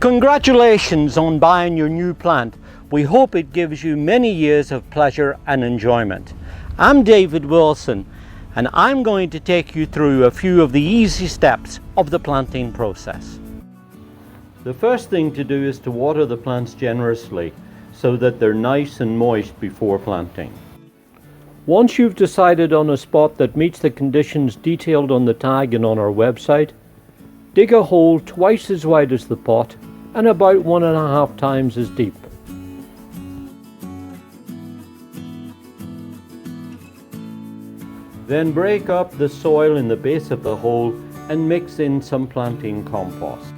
Congratulations on buying your new plant. We hope it gives you many years of pleasure and enjoyment. I'm David Wilson, and I'm going to take you through a few of the easy steps of the planting process. The first thing to do is to water the plants generously so that they're nice and moist before planting. Once you've decided on a spot that meets the conditions detailed on the tag and on our website, dig a hole twice as wide as the pot and about 1.5 times as deep. Then break up the soil in the base of the hole and mix in some planting compost.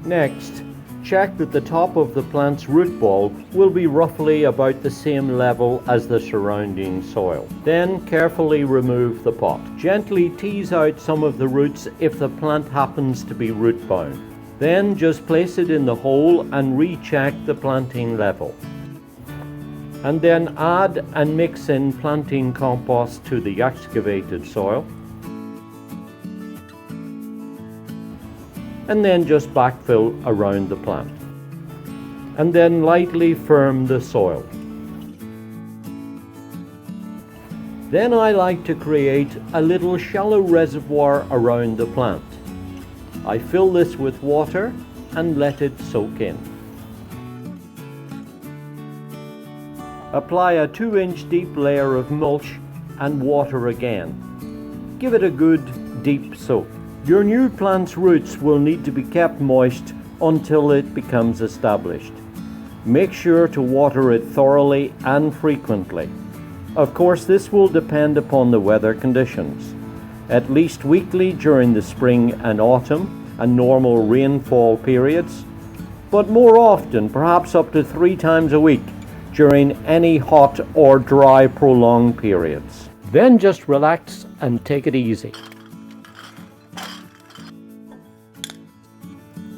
Next, check that the top of the plant's root ball will be roughly about the same level as the surrounding soil. Then carefully remove the pot. Gently tease out some of the roots if the plant happens to be root bound. Then just place it in the hole and recheck the planting level. And then add and mix in planting compost to the excavated soil. And then just backfill around the plant. And then lightly firm the soil. Then I like to create a little shallow reservoir around the plant. I fill this with water and let it soak in. Apply a 2-inch deep layer of mulch and water again. Give it a good deep soak. Your new plant's roots will need to be kept moist until it becomes established. Make sure to water it thoroughly and frequently. Of course, this will depend upon the weather conditions. At least weekly during the spring and autumn and normal rainfall periods, but more often, perhaps up to 3 times a week, during any hot or dry prolonged periods. Then just relax and take it easy.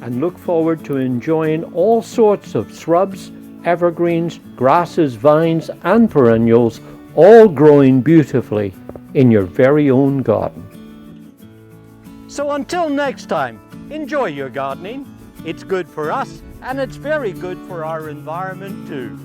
And look forward to enjoying all sorts of shrubs, evergreens, grasses, vines and perennials, all growing beautifully in your very own garden. So until next time, enjoy your gardening. It's good for us and it's very good for our environment too.